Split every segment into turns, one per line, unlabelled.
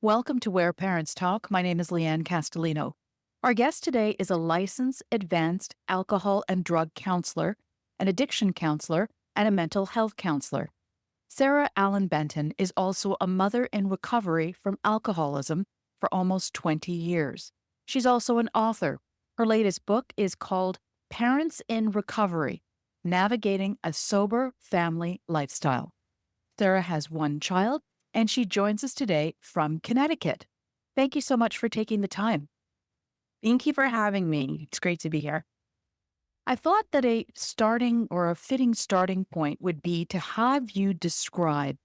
Welcome to Where Parents Talk. My name is Leanne Castellino. Our guest today is a licensed advanced alcohol and drug counselor, an addiction counselor, and a mental health counselor. Sarah Allen Benton is also a mother in recovery from alcoholism for almost 20 years. She's also an author. Her latest book is called Parents in Recovery: Navigating a Sober Family Lifestyle. Sarah has one child, and she joins us today from Connecticut. Thank you so much for taking the time.
Thank you for having me. It's great to be here.
I thought that a starting or a fitting starting point would be to have you describe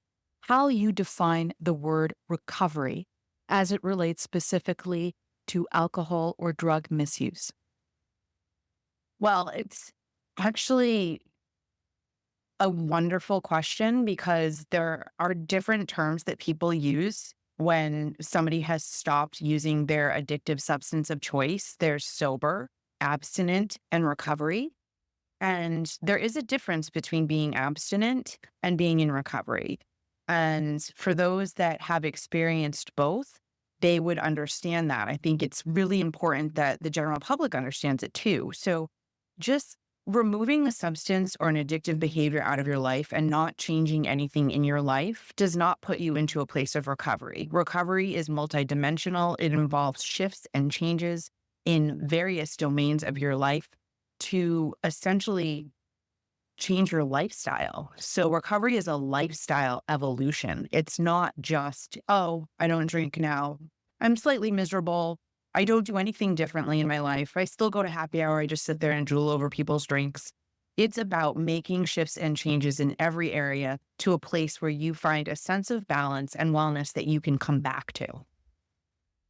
how you define the word recovery as it relates specifically to alcohol or drug misuse.
Well, it's actually a wonderful question because there are different terms that people use when somebody has stopped using their addictive substance of choice. There's sober, abstinent, and recovery. And there is a difference between being abstinent and being in recovery. And for those that have experienced both, they would understand that. I think it's really important that the general public understands it too. So just removing a substance or an addictive behavior out of your life and not changing anything in your life does not put you into a place of recovery. Recovery is multidimensional. It involves shifts and changes in various domains of your life to essentially change your lifestyle. So recovery is a lifestyle evolution. It's not just, oh, I don't drink now. I'm slightly miserable. I don't do anything differently in my life. I still go to happy hour. I just sit there and drool over people's drinks. It's about making shifts and changes in every area to a place where you find a sense of balance and wellness that you can come back to.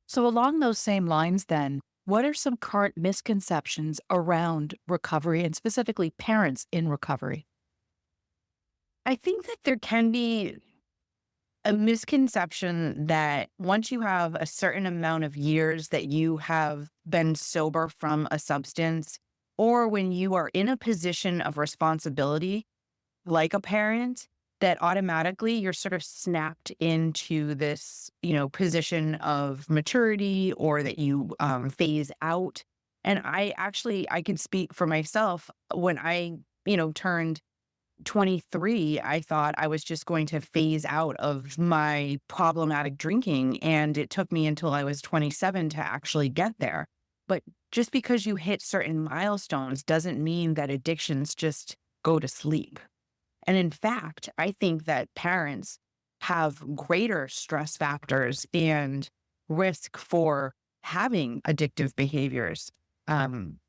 So, along those same lines, then, what are some current misconceptions around recovery and specifically parents in recovery?
I think that there can be a misconception that once you have a certain amount of years that you have been sober from a substance, or when you are in a position of responsibility, like a parent, that automatically you're sort of snapped into this, position of maturity, or that you phase out. And I can speak for myself. When I, turned 23, I thought I was just going to phase out of my problematic drinking. And it took me until I was 27 to actually get there. But just because you hit certain milestones doesn't mean that addictions just go to sleep. And in fact, I think that parents have greater stress factors and risk for having addictive behaviors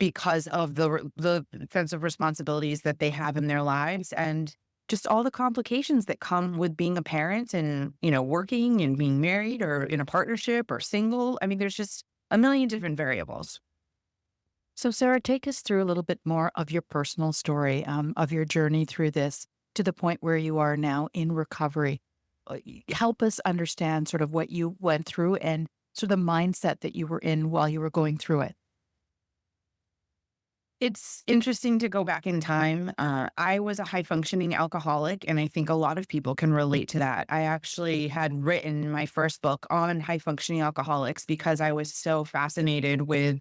because of the sense of responsibilities that they have in their lives, and just all the complications that come with being a parent and, working and being married or in a partnership or single. I mean, there's just a million different variables.
So, Sarah, take us through a little bit more of your personal story, of your journey through this to the point where you are now in recovery. Help us understand sort of what you went through and sort of the mindset that you were in while you were going through it.
It's interesting to go back in time. I was a high functioning alcoholic, and I think a lot of people can relate to that. I actually had written my first book on high functioning alcoholics because I was so fascinated with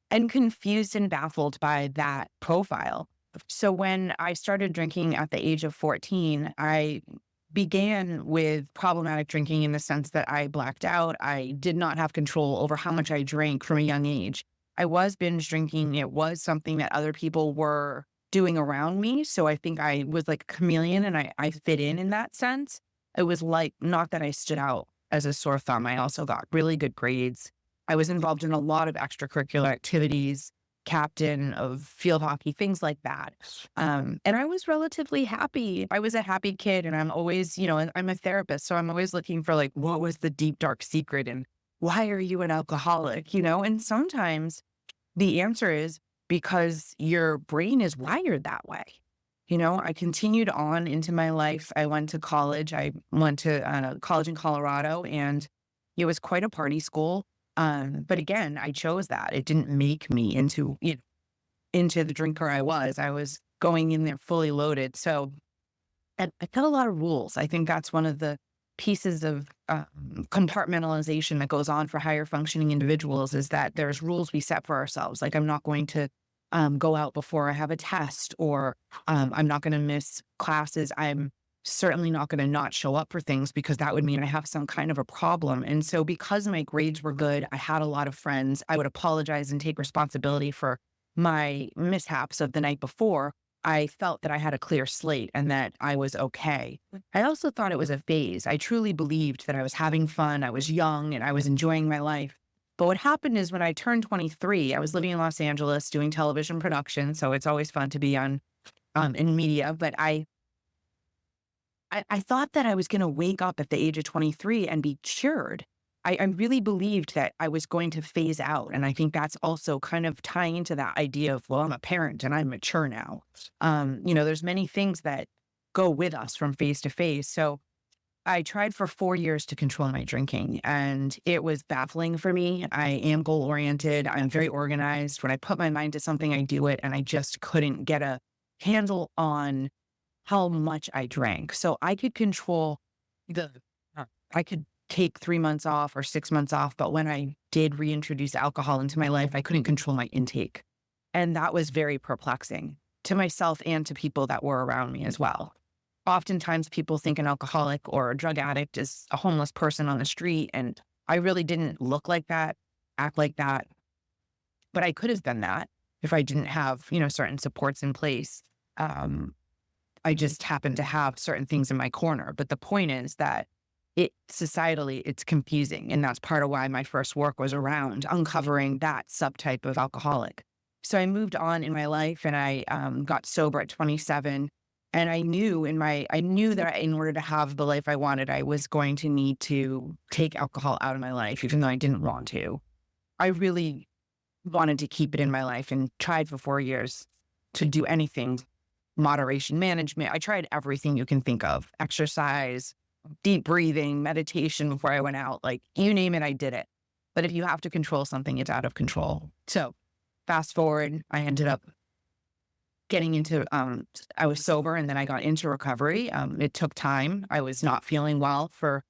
and confused and baffled by that profile. So when I started drinking at the age of 14, I began with problematic drinking in the sense that I blacked out. I did not have control over how much I drank from a young age. I was binge drinking. It was something that other people were doing around me. So I think I was like a chameleon, and I fit in that sense. It was like, not that I stood out as a sore thumb. I also got really good grades. I was involved in a lot of extracurricular activities, captain of field hockey, things like that. And I was relatively happy. I was a happy kid, and I'm always, and I'm a therapist. So I'm always looking for like, what was the deep, dark secret? And why are you an alcoholic? And sometimes the answer is because your brain is wired that way. I continued on into my life. I went to college. I went to college in Colorado, and it was quite a party school. But again, I chose that. It didn't make me into the drinker I was. I was going in there fully loaded. So I got a lot of rules. I think that's one of the pieces of compartmentalization that goes on for higher functioning individuals is that there's rules we set for ourselves. Like, I'm not going to go out before I have a test, or I'm not going to miss classes. I'm certainly not going to not show up for things because that would mean I have some kind of a problem. And so, because my grades were good, I had a lot of friends, I would apologize and take responsibility for my mishaps of the night before. I felt that I had a clear slate and that I was okay. I also thought it was a phase. I truly believed that I was having fun, I was young, and I was enjoying my life. But what happened is when I turned 23, I was living in Los Angeles doing television production, so it's always fun to be on in media. But I thought that I was going to wake up at the age of 23 and be cured. I really believed that I was going to phase out. And I think that's also kind of tying into that idea of, well, I'm a parent and I'm mature now. There's many things that go with us from phase to phase. So I tried for 4 years to control my drinking, and it was baffling for me. I am goal oriented. I'm very organized. When I put my mind to something, I do it. And I just couldn't get a handle on how much I drank. So I could control the, I could take 3 months off or 6 months off. But when I did reintroduce alcohol into my life, I couldn't control my intake. And that was very perplexing to myself and to people that were around me as well. Oftentimes people think an alcoholic or a drug addict is a homeless person on the street. And I really didn't look like that, act like that. But I could have been that if I didn't have, certain supports in place. I just happen to have certain things in my corner. But the point is that societally, it's confusing. And that's part of why my first work was around uncovering that subtype of alcoholic. So I moved on in my life, and I got sober at 27. And I knew that in order to have the life I wanted, I was going to need to take alcohol out of my life, even though I didn't want to. I really wanted to keep it in my life and tried for 4 years to do anything. Moderation management. I tried everything you can think of: exercise, deep breathing, meditation before I went out. Like, you name it, I did it. But if you have to control something, it's out of control. So fast forward, I ended up getting into, I was sober, and then I got into recovery. It took time. I was not feeling well for,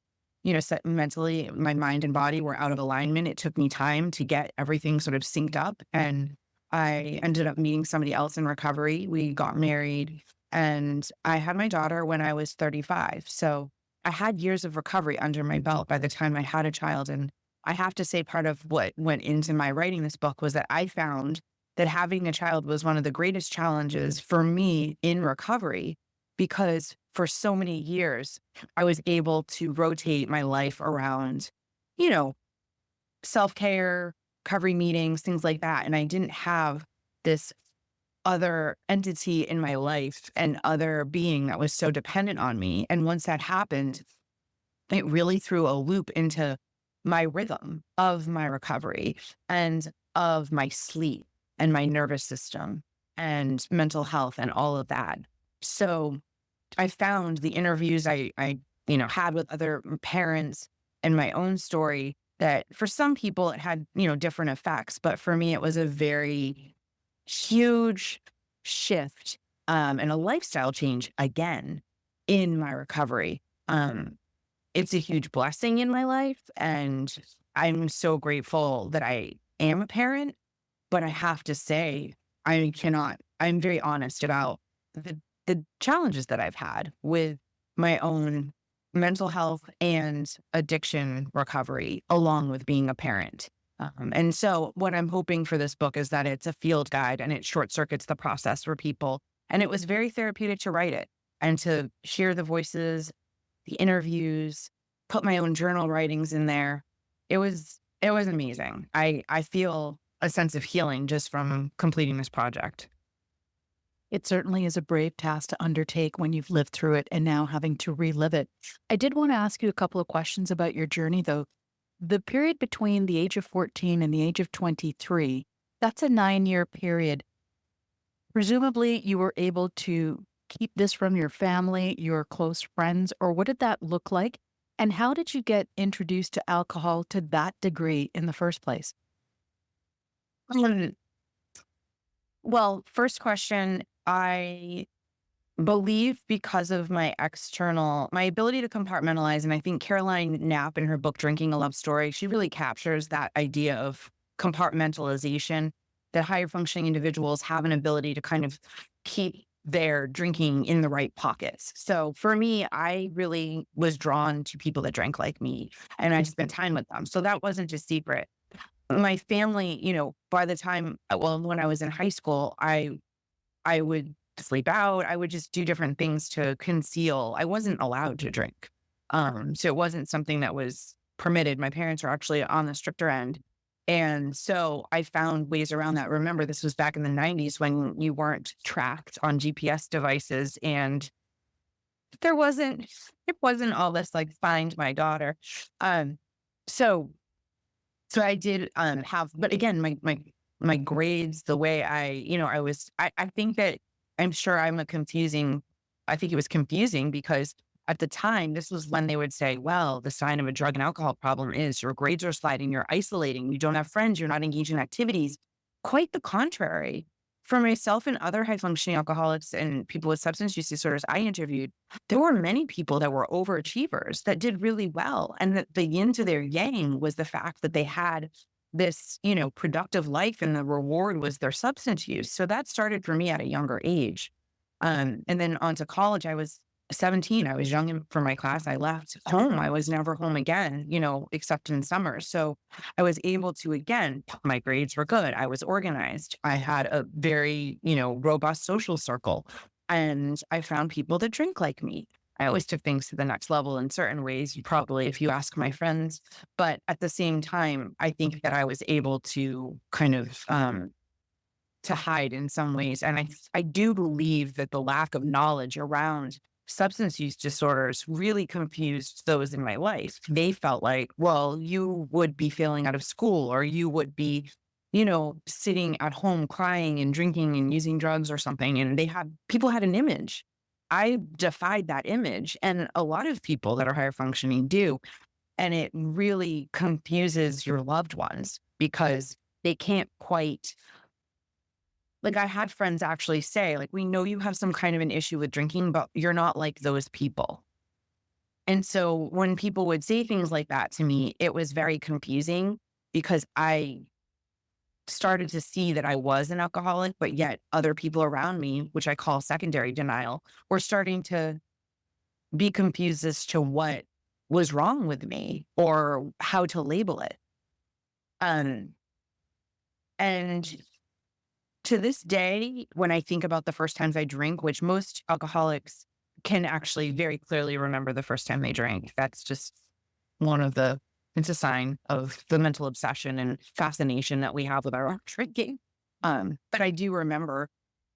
mentally, my mind and body were out of alignment. It took me time to get everything sort of synced up. And I ended up meeting somebody else in recovery. We got married, and I had my daughter when I was 35. So I had years of recovery under my belt by the time I had a child. And I have to say, part of what went into my writing this book was that I found that having a child was one of the greatest challenges for me in recovery, because for so many years, I was able to rotate my life around, you know, self-care, recovery meetings, things like that. And I didn't have this other entity in my life and other being that was so dependent on me. And once that happened, it really threw a loop into my rhythm of my recovery and of my sleep and my nervous system and mental health and all of that. So I found the interviews I had with other parents and my own story that for some people it had, different effects. But for me, it was a very huge shift and a lifestyle change again in my recovery. It's a huge blessing in my life. And I'm so grateful that I am a parent. But I have to say, I'm very honest about the challenges that I've had with my own mental health and addiction recovery, along with being a parent. And so what I'm hoping for this book is that it's a field guide and it short circuits the process for people. And it was very therapeutic to write it and to hear the voices, the interviews, put my own journal writings in there. It was amazing. I feel a sense of healing just from completing this project.
It certainly is a brave task to undertake when you've lived through it and now having to relive it. I did want to ask you a couple of questions about your journey, though. The period between the age of 14 and the age of 23, that's a 9-year period. Presumably, you were able to keep this from your family, your close friends, or what did that look like? And how did you get introduced to alcohol to that degree in the first place?
Um, Well, first question, I believe because of my ability to compartmentalize, and I think Caroline Knapp in her book, Drinking a Love Story, she really captures that idea of compartmentalization, that higher functioning individuals have an ability to kind of keep their drinking in the right pockets. So for me, I really was drawn to people that drank like me, and I spent time with them. So that wasn't a secret. My family, by the time, well, when I was in high school, I would sleep out. I would just do different things to conceal. I wasn't allowed to drink. So it wasn't something that was permitted. My parents were actually on the stricter end. And so I found ways around that. Remember, this was back in the 90s when you weren't tracked on GPS devices and it wasn't all this like find my daughter. Um, so so I did, have, but again, my grades, the way I think that I'm sure I think it was confusing because at the time, this was when they would say, well, the sign of a drug and alcohol problem is your grades are sliding, you're isolating, you don't have friends, you're not engaged in activities. Quite the contrary. For myself and other high functioning alcoholics and people with substance use disorders I interviewed, there were many people that were overachievers that did really well. And that the yin to their yang was the fact that they had this, productive life and the reward was their substance use. So that started for me at a younger age. And then on to college, I was 17. I was young for my class. I left home. I was never home again, except in summer. So I was able to, again, my grades were good. I was organized. I had a very, robust social circle. And I found people that drink like me. I always took things to the next level in certain ways, you probably, if you ask my friends. But at the same time, I think that I was able to kind of to hide in some ways. And I do believe that the lack of knowledge around substance use disorders really confused those in my life. They felt like, well, you would be failing out of school or you would be, sitting at home crying and drinking and using drugs or something. And people had an image. I defied that image. And a lot of people that are higher functioning do. And it really confuses your loved ones because they can't quite, like, I had friends actually say, like, "We know you have some kind of an issue with drinking, but you're not like those people." And so when people would say things like that to me, it was very confusing because I started to see that I was an alcoholic, but yet other people around me, which I call secondary denial, were starting to be confused as to what was wrong with me or how to label it. Um, and to this day, when I think about the first times I drink, which most alcoholics can actually very clearly remember the first time they drank. That's just one of the it's a sign of the mental obsession and fascination that we have with our own drinking. But I do remember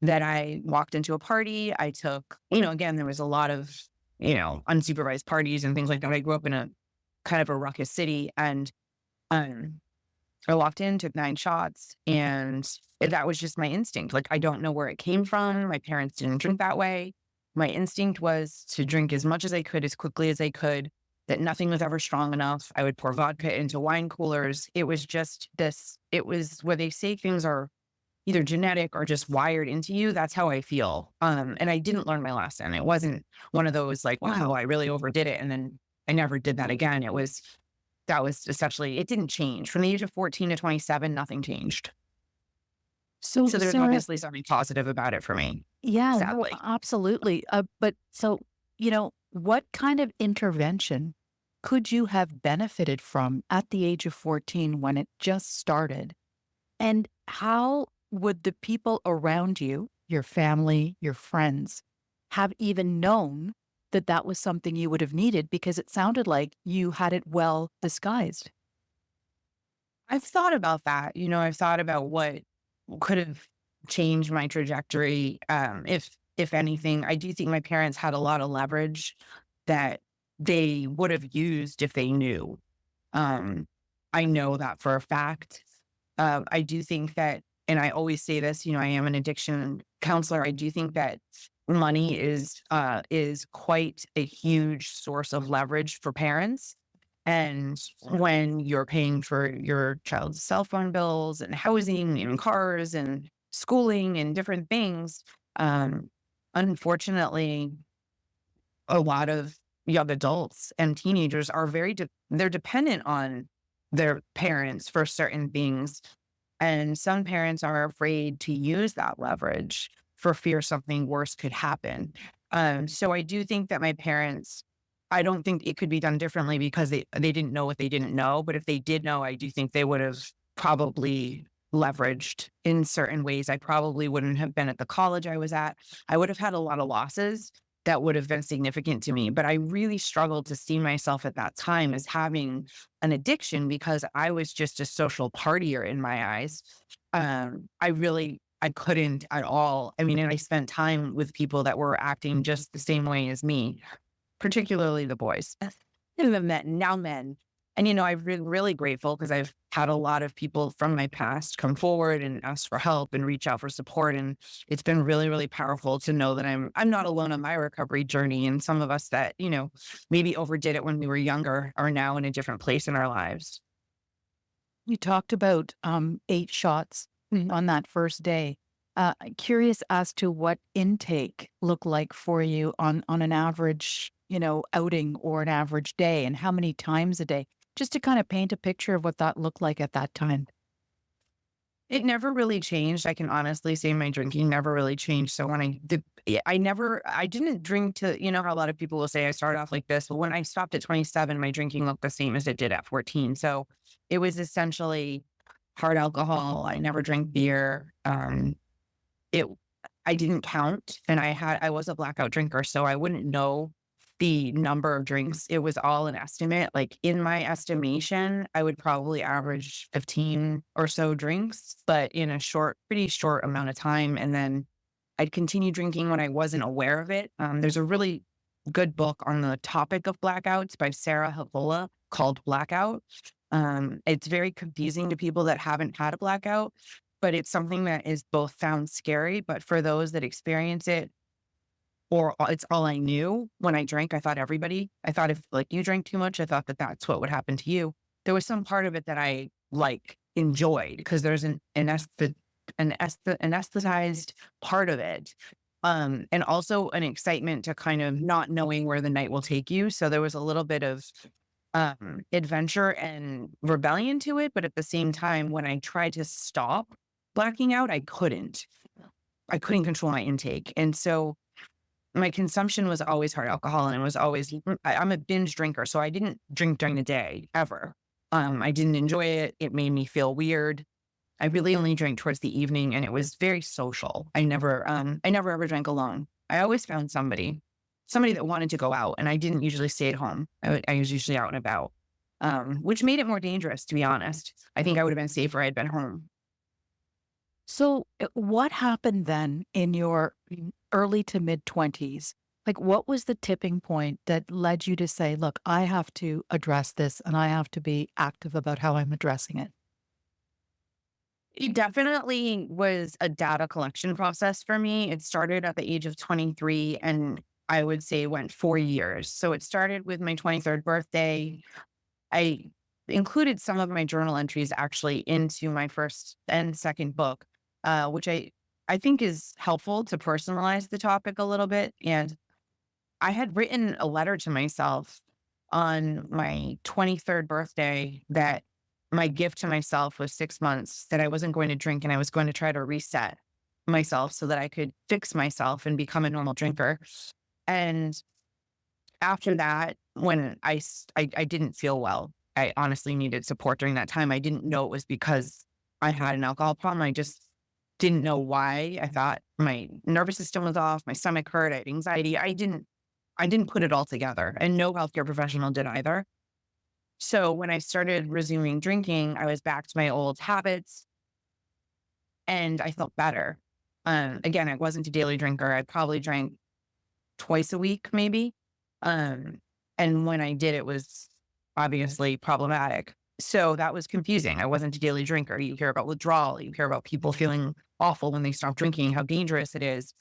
that I walked into a party. I took, again, there was a lot of, unsupervised parties and things like that. I grew up in a kind of a ruckus city and um I walked in, took 9 shots, and that was just my instinct. Like, I don't know where it came from. My parents didn't drink that way. My instinct was to drink as much as I could, as quickly as I could, that nothing was ever strong enough. I would pour vodka into wine coolers. It was where they say things are either genetic or just wired into you. That's how I feel. And I didn't learn my lesson. It wasn't one of those like, wow, I really overdid it. And then I never did that again. That was essentially it didn't change. From the age of 14 to 27, nothing changed.
So,
So there's
Sarah,
obviously something positive about it for me,
yeah, no,
sadly.
absolutely. But so, what kind of intervention could you have benefited from at the age of 14 when it just started? And how would the people around you, your family, your friends, have even known that that was something you would have needed? Because it sounded like you had it well disguised.
I've thought about that. I've thought about what could have changed my trajectory, if anything. I do think my parents had a lot of leverage that they would have used if they knew. Um, I know that for a fact. I do think that, and I always say this, I am an addiction counselor. I do think that money is quite a huge source of leverage for parents. And when you're paying for your child's cell phone bills and housing and cars and schooling and different things, um, unfortunately, a lot of young adults and teenagers are they're dependent on their parents for certain things. And some parents are afraid to use that leverage for fear something worse could happen. So I do think that my parents, I don't think it could be done differently because they didn't know what they didn't know. But if they did know, I do think they would have probably leveraged in certain ways. I probably wouldn't have been at the college I was at. I would have had a lot of losses that would have been significant to me. But I really struggled to see myself at that time as having an addiction because I was just a social partier in my eyes. I couldn't at all. I mean, and I spent time with people that were acting just the same way as me, particularly the boys. And the men, now men. And, I've been really grateful because I've had a lot of people from my past come forward and ask for help and reach out for support. And it's been really, really powerful to know that I'm not alone on my recovery journey. And some of us that, maybe overdid it when we were younger are now in a different place in our lives.
You talked about 8 shots on that first day. Curious as to what intake looked like for you on an average, outing or an average day, and how many times a day, just to kind of paint a picture of what that looked like at that time.
It never really changed. I can honestly say my drinking never really changed. So when I did, yeah, I didn't drink to, how a lot of people will say I started off like this. But when I stopped at 27, my drinking looked the same as it did at 14. So it was essentially hard alcohol. I never drank beer. It, I didn't count and I was a blackout drinker. So I wouldn't know the number of drinks. It was all an estimate. Like in my estimation, I would probably average 15 or so drinks, but in a pretty short amount of time. And then I'd continue drinking when I wasn't aware of it. There's a really good book on the topic of blackouts by Sarah Havola called Blackout. It's very confusing to people that haven't had a blackout, but it's something that is both found scary, but for those that experience it, it's all I knew. When I drank, I thought if like you drank too much, I thought that that's what would happen to you. There was some part of it that I like enjoyed because there's an anesthetized part of it. And also an excitement to kind of not knowing where the night will take you. So there was a little bit of adventure and rebellion to it. But at the same time, when I tried to stop blacking out, I couldn't. I couldn't control my intake. And so my consumption was always hard alcohol, and it was always I'm a binge drinker, so I didn't drink during the day ever. I didn't enjoy it. It made me feel weird. I really only drank towards the evening, and it was very social. I never ever drank alone. I always found somebody that wanted to go out, and I didn't usually stay at home. I was usually out and about, which made it more dangerous, to be honest. I think I would have been safer had been home.
So, what happened then in your early to mid 20s? Like, what was the tipping point that led you to say, look, I have to address this and I have to be active about how I'm addressing it?
It definitely was a data collection process for me. It started at the age of 23 and I would say went 4 years. So it started with my 23rd birthday. I included some of my journal entries actually into my first and second book, which I think is helpful to personalize the topic a little bit. And I had written a letter to myself on my 23rd birthday that my gift to myself was 6 months, that I wasn't going to drink and I was going to try to reset myself so that I could fix myself and become a normal drinker. And after that, when I didn't feel well, I honestly needed support during that time. I didn't know it was because I had an alcohol problem. I just didn't know why. I thought my nervous system was off, my stomach hurt, I had anxiety. I didn't put it all together, and no healthcare professional did either. So when I started resuming drinking, I was back to my old habits and I felt better. Again, I wasn't a daily drinker. I probably drank twice a week, maybe. Um, and when I did, it was obviously problematic. So that was confusing. I wasn't a daily drinker. You hear about withdrawal, you hear about people feeling awful when they stop drinking, how dangerous it is.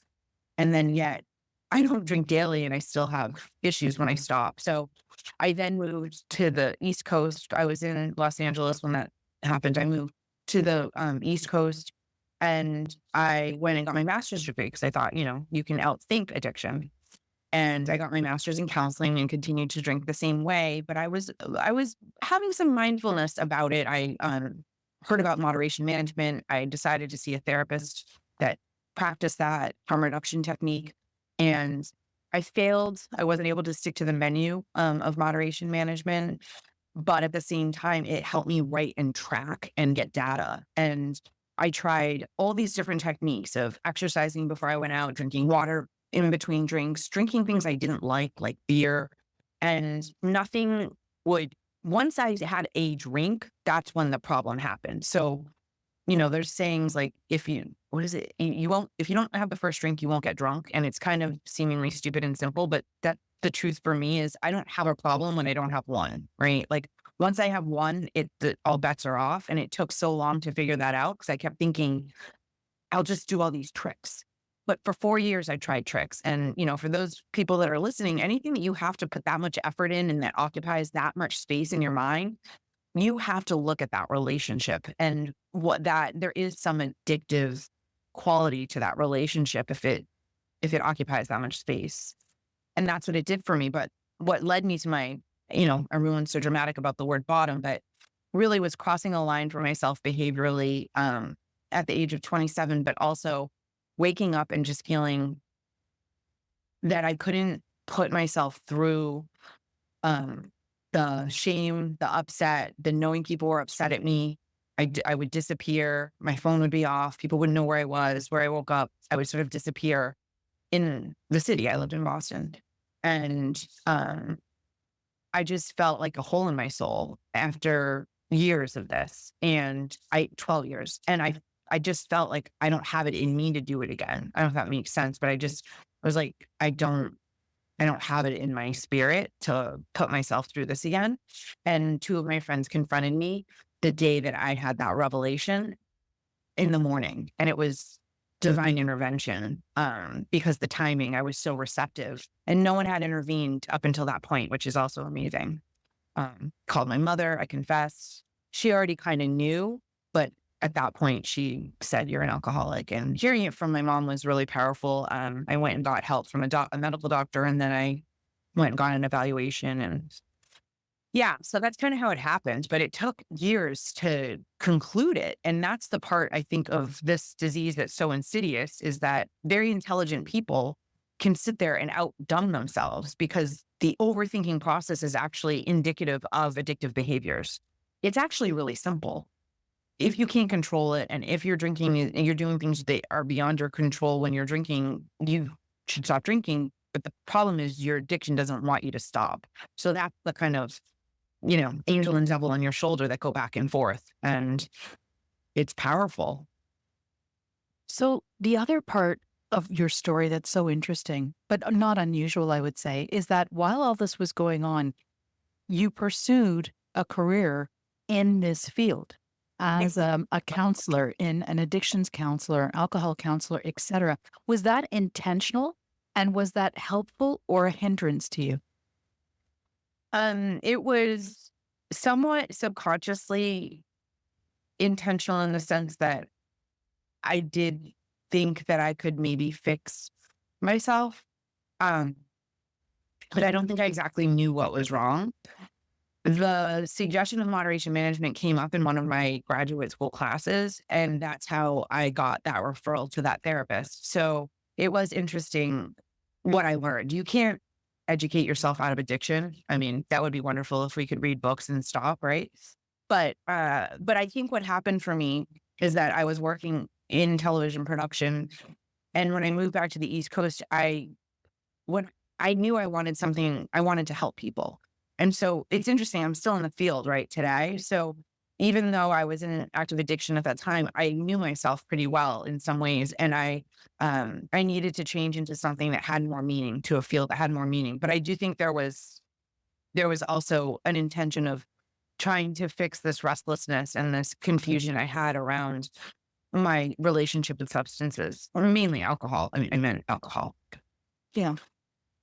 And then yet I don't drink daily and I still have issues when I stop. So I then moved to the East Coast. I was in Los Angeles when that happened. I moved to the East Coast And I went and got my master's degree because I thought, you can outthink addiction. And I got my master's in counseling and continued to drink the same way. But I was having some mindfulness about it. I heard about moderation management. I decided to see a therapist that practiced that harm reduction technique. And I failed. I wasn't able to stick to the menu of moderation management. But at the same time, it helped me write and track and get data. And I tried all these different techniques of exercising before I went out, drinking water in between drinks, drinking things I didn't like beer, and nothing would. Once I had a drink, that's when the problem happened. So, there's sayings like, if you, what is it? You won't, if you don't have the first drink, you won't get drunk. And it's kind of seemingly stupid and simple, but that the truth for me is I don't have a problem when I don't have one, right? Like once I have one, all bets are off. And it took so long to figure that out because I kept thinking, I'll just do all these tricks. But for 4 years, I tried tricks. And, for those people that are listening, anything that you have to put that much effort in and that occupies that much space in your mind, you have to look at that relationship and there is some addictive quality to that relationship if it occupies that much space. And that's what it did for me. But what led me to everyone's so dramatic about the word bottom, but really was crossing a line for myself behaviorally at the age of 27, but also waking up and just feeling that I couldn't put myself through the shame, the upset, the knowing people were upset at me. I would disappear. My phone would be off. People wouldn't know where I was, where I woke up. I would sort of disappear in the city. I lived in Boston. And I just felt like a hole in my soul after years of this. And 12 years. And I just felt like I don't have it in me to do it again. I don't know if that makes sense, but I was like, I don't have it in my spirit to put myself through this again. And two of my friends confronted me the day that I had that revelation in the morning. And it was divine intervention because the timing, I was so receptive and no one had intervened up until that point, which is also amazing. Called my mother, I confessed. She already kind of knew, but at that point she said, "You're an alcoholic." And hearing it from my mom was really powerful. I went and got help from a medical doctor, and then I went and got an evaluation. And yeah, so that's kind of how it happened, but it took years to conclude it. And that's the part I think of this disease that's so insidious is that very intelligent people can sit there and outdumb themselves because the overthinking process is actually indicative of addictive behaviors. It's actually really simple. If you can't control it, and if you're drinking and you're doing things that are beyond your control when you're drinking, you should stop drinking. But the problem is your addiction doesn't want you to stop. So that's the kind of angel and devil on your shoulder that go back and forth. And it's powerful.
So, the other part of your story that's so interesting, but not unusual, I would say, is that while all this was going on, you pursued a career in this field as a counselor, in an addictions counselor, alcohol counselor, etc. Was that intentional? And was that helpful or a hindrance to you?
It was somewhat subconsciously intentional in the sense that I did think that I could maybe fix myself. Um, but I don't think I exactly knew what was wrong. The suggestion of moderation management came up in one of my graduate school classes, and that's how I got that referral to that therapist. So it was interesting what I learned. You can't educate yourself out of addiction. I mean, that would be wonderful if we could read books and stop, right? But I think what happened for me is that I was working in television production, and when I moved back to the East Coast, when I knew I wanted something, I wanted to help people. And so it's interesting, I'm still in the field right today. So even though I was in an active addiction at that time, I knew myself pretty well in some ways. And I needed to change into something that had more meaning, to a field that had more meaning. But I do think there was also an intention of trying to fix this restlessness and this confusion I had around my relationship with substances, or mainly alcohol. I mean, I meant alcohol.
Yeah.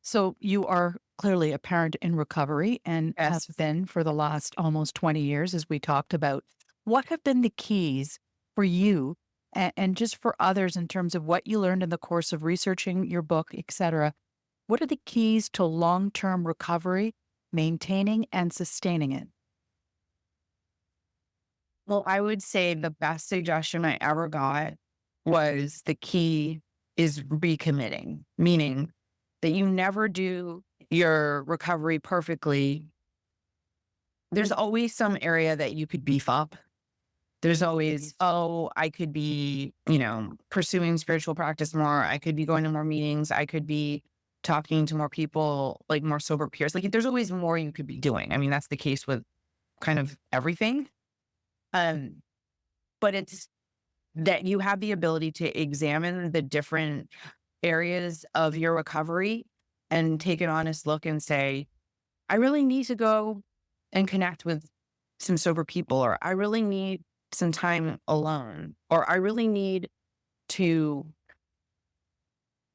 So you are clearly a parent in recovery and have
Yes.
been for the last almost 20 years, as we talked about. What have been the keys for you And just for others, in terms of what you learned in the course of researching your book, etc., what are the keys to long-term recovery, maintaining and sustaining it?
Well, I would say the best suggestion I ever got was the key is recommitting, meaning that you never do your recovery perfectly. There's always some area that you could beef up. There's always, oh, I could be, pursuing spiritual practice more. I could be going to more meetings. I could be talking to more people, like more sober peers. Like there's always more you could be doing. I mean, that's the case with kind of everything. Um, but it's that you have the ability to examine the different areas of your recovery and take an honest look and say, I really need to go and connect with some sober people, or I really need some time alone, or I really need to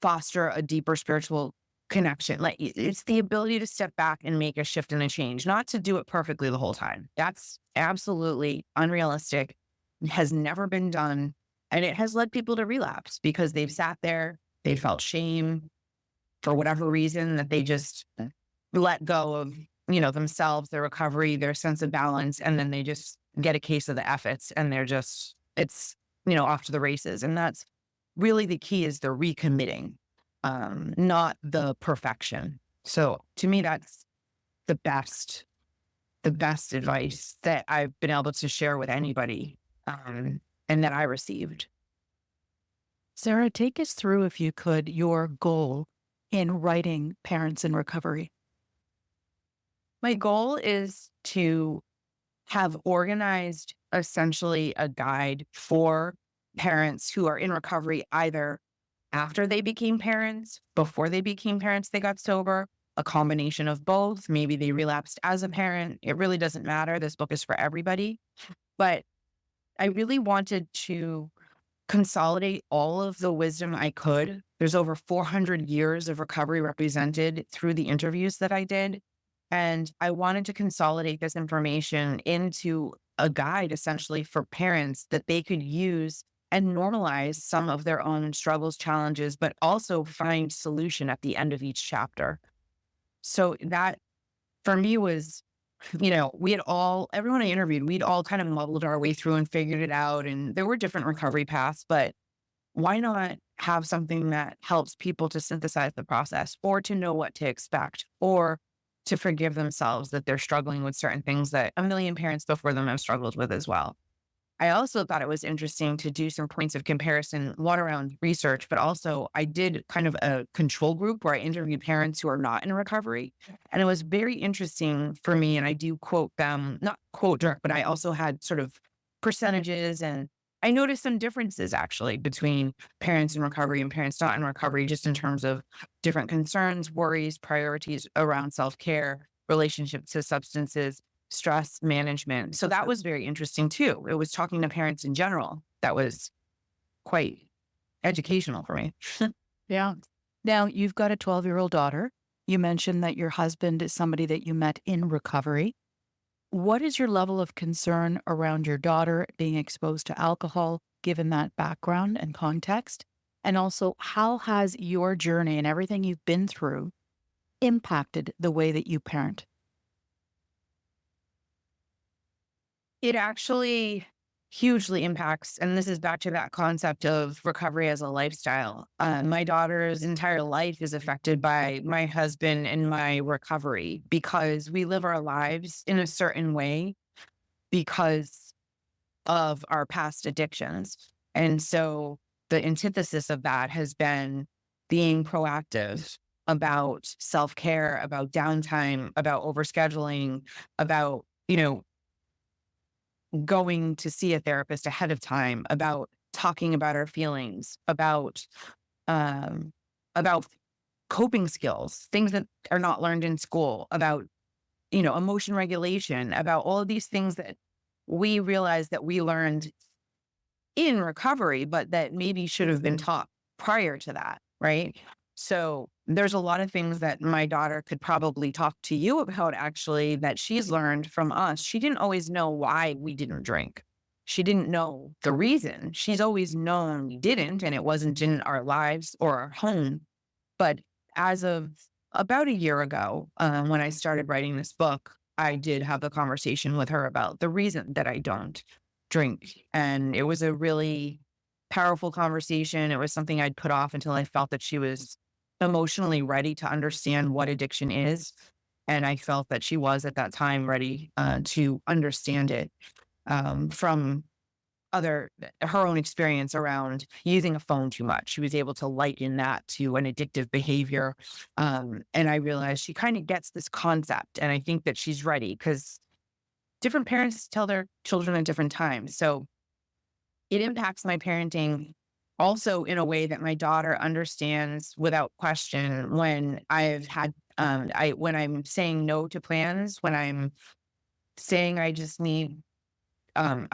foster a deeper spiritual connection. Like it's the ability to step back and make a shift and a change, not to do it perfectly the whole time. That's absolutely unrealistic, has never been done. And it has led people to relapse because they've sat there, they felt shame for whatever reason that they just let go of, themselves, their recovery, their sense of balance. And then they just get a case of the efforts and they're just, it's, off to the races. And that's really the key is the recommitting, not the perfection. So to me, that's the best, the best advice that I've been able to share with anybody, and that I received.
Sarah, take us through, if you could, your goal in writing Parents in Recovery.
My goal is to have organized essentially a guide for parents who are in recovery, either after they became parents, before they became parents, they got sober, a combination of both. Maybe they relapsed as a parent. It really doesn't matter. This book is for everybody. But I really wanted to consolidate all of the wisdom I could. There's over 400 years of recovery represented through the interviews that I did. And I wanted to consolidate this information into a guide essentially for parents that they could use and normalize some of their own struggles, challenges, but also find solution at the end of each chapter. So that for me was, we had all, everyone I interviewed, we'd all kind of muddled our way through and figured it out. And there were different recovery paths, but why not have something that helps people to synthesize the process or to know what to expect or to forgive themselves that they're struggling with certain things that a million parents before them have struggled with as well. I also thought it was interesting to do some points of comparison, one around research, but also I did kind of a control group where I interviewed parents who are not in recovery. And it was very interesting for me. And I do quote them, not quote direct, but I also had sort of percentages. And I noticed some differences actually between parents in recovery and parents not in recovery, just in terms of different concerns, worries, priorities around self-care, relationships to substances, stress management. So that was very interesting too. It was talking to parents in general. That was quite educational for me.
Yeah. Now, you've got a 12-year-old daughter. You mentioned that your husband is somebody that you met in recovery. What is your level of concern around your daughter being exposed to alcohol, given that background and context? And also, how has your journey and everything you've been through impacted the way that you parent?
It actually hugely impacts, and this is back to that concept of recovery as a lifestyle. My daughter's entire life is affected by my husband and my recovery because we live our lives in a certain way because of our past addictions. And so the antithesis of that has been being proactive about self-care, about downtime, about overscheduling, about, going to see a therapist ahead of time, about talking about our feelings, um, about coping skills, things that are not learned in school, about, emotion regulation, about all of these things that we realize that we learned in recovery, but that maybe should have been taught prior to that, right? So there's a lot of things that my daughter could probably talk to you about actually that she's learned from us. She didn't always know why we didn't drink. she didn't know the reason. She's always known we didn't, and it wasn't in our lives or our home. But as of about a year ago, when I started writing this book, I did have a conversation with her about the reason that I don't drink. And it was a really powerful conversation. It was something I'd put off until I felt that she was emotionally ready to understand what addiction is. And I felt that she was at that time ready to understand it from other her own experience around using a phone too much. She was able to liken that to an addictive behavior. And I realized she kind of gets this concept. And I think that she's ready because different parents tell their children at different times. So it impacts my parenting also in a way that my daughter understands without question when I've had when I'm saying no to plans, when I'm saying I just need I'm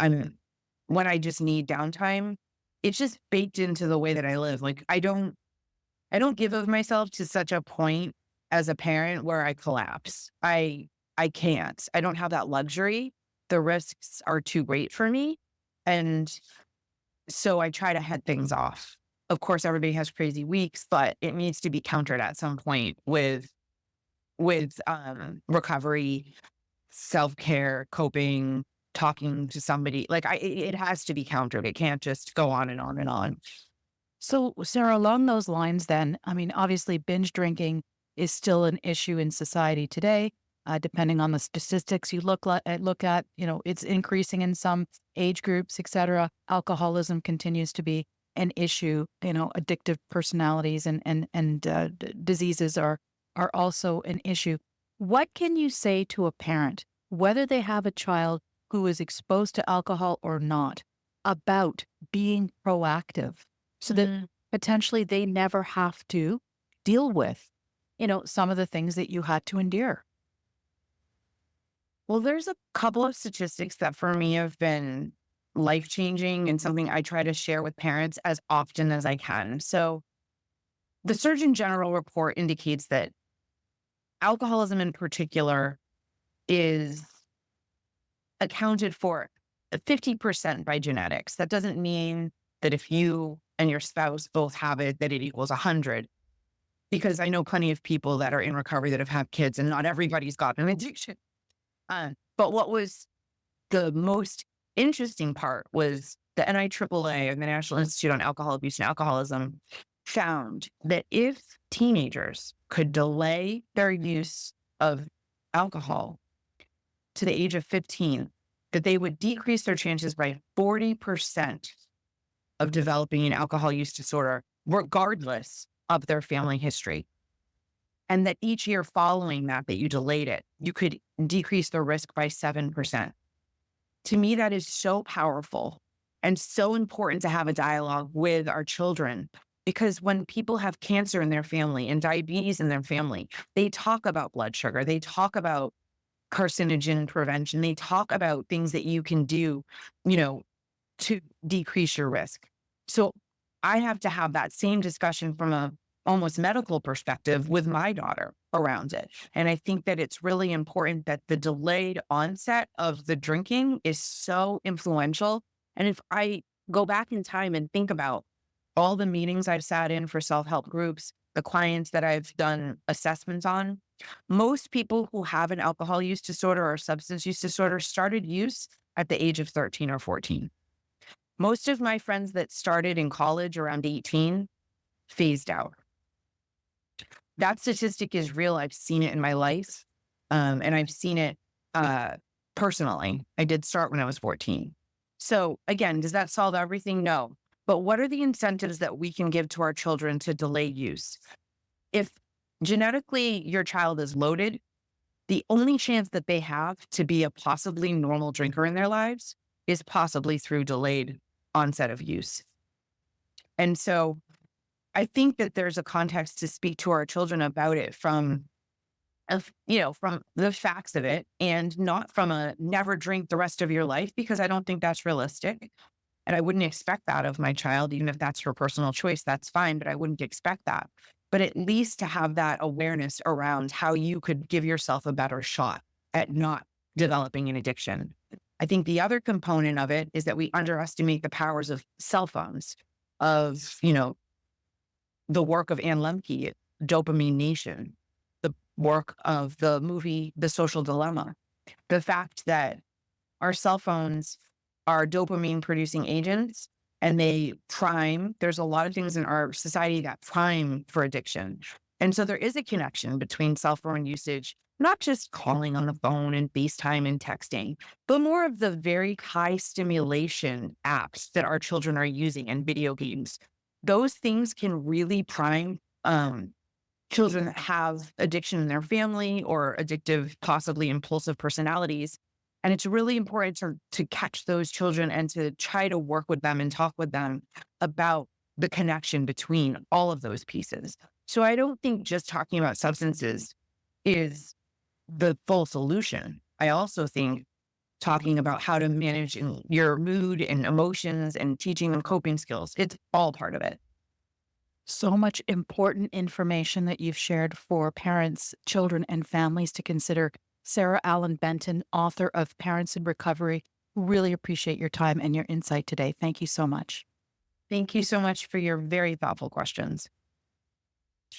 when I just need downtime, it's just baked into the way that I live. Like I don't give of myself to such a point as a parent where I collapse. I can't. I don't have that luxury. The risks are too great for me. And so I try to head things off. Of course, everybody has crazy weeks, but it needs to be countered at some point with recovery, self-care, coping, talking to somebody. Like it has to be countered. It can't just go on and on and on.
So, Sarah, along those lines, then, I mean, obviously, binge drinking is still an issue in society today. Depending on the statistics you look at, it's increasing in some age groups, et cetera. Alcoholism continues to be an issue. Addictive personalities and diseases are also an issue. What can you say to a parent, whether they have a child who is exposed to alcohol or not, about being proactive so that
Mhm.
potentially they never have to deal with, some of the things that you had to endure?
Well, there's a couple of statistics that for me have been life changing and something I try to share with parents as often as I can. So, the Surgeon General report indicates that alcoholism in particular is accounted for 50% by genetics. That doesn't mean that if you and your spouse both have it, that it equals 100. Because I know plenty of people that are in recovery that have had kids, and not everybody's got an addiction. But what was the most interesting part was the NIAAA and the National Institute on Alcohol Abuse and Alcoholism found that if teenagers could delay their use of alcohol to the age of 15, that they would decrease their chances by 40% of developing an alcohol use disorder, regardless of their family history. And that each year following that you delayed it, you could decrease the risk by 7%. To me, that is so powerful and so important to have a dialogue with our children. Because when people have cancer in their family and diabetes in their family, they talk about blood sugar, they talk about carcinogen prevention, they talk about things that you can do, you know, to decrease your risk. So I have to have that same discussion from a almost medical perspective with my daughter around it. And I think that it's really important that the delayed onset of the drinking is so influential. And if I go back in time and think about all the meetings I've sat in for self-help groups, the clients that I've done assessments on, most people who have an alcohol use disorder or substance use disorder started use at the age of 13 or 14. Most of my friends that started in college around 18 phased out. That statistic is real. I've seen it in my life, and I've seen it personally. I did start when I was 14. So again, does that solve everything? No. But what are the incentives that we can give to our children to delay use? If genetically your child is loaded, the only chance that they have to be a possibly normal drinker in their lives is possibly through delayed onset of use. And so I think that there's a context to speak to our children about it from the facts of it, and not from a never drink the rest of your life, because I don't think that's realistic. And I wouldn't expect that of my child, even if that's her personal choice, that's fine, but I wouldn't expect that. But at least to have that awareness around how you could give yourself a better shot at not developing an addiction. I think the other component of it is that we underestimate the powers of cell phones, of, the work of Anne Lemke, Dopamine Nation, the work of the movie The Social Dilemma. The fact that our cell phones are dopamine producing agents and there's a lot of things in our society that prime for addiction. And so there is a connection between cell phone usage, not just calling on the phone and FaceTime and texting, but more of the very high stimulation apps that our children are using and video games. Those things can really prime children that have addiction in their family or addictive, possibly impulsive personalities. And it's really important to catch those children and to try to work with them and talk with them about the connection between all of those pieces. So I don't think just talking about substances is the full solution. I also think talking about how to manage your mood and emotions and teaching them coping skills, it's all part of it.
So much important information that you've shared for parents, children, and families to consider. Sarah Allen Benton, author of Parents in Recovery. Really appreciate your time and your insight today. Thank you so much.
Thank you so much for your very thoughtful questions.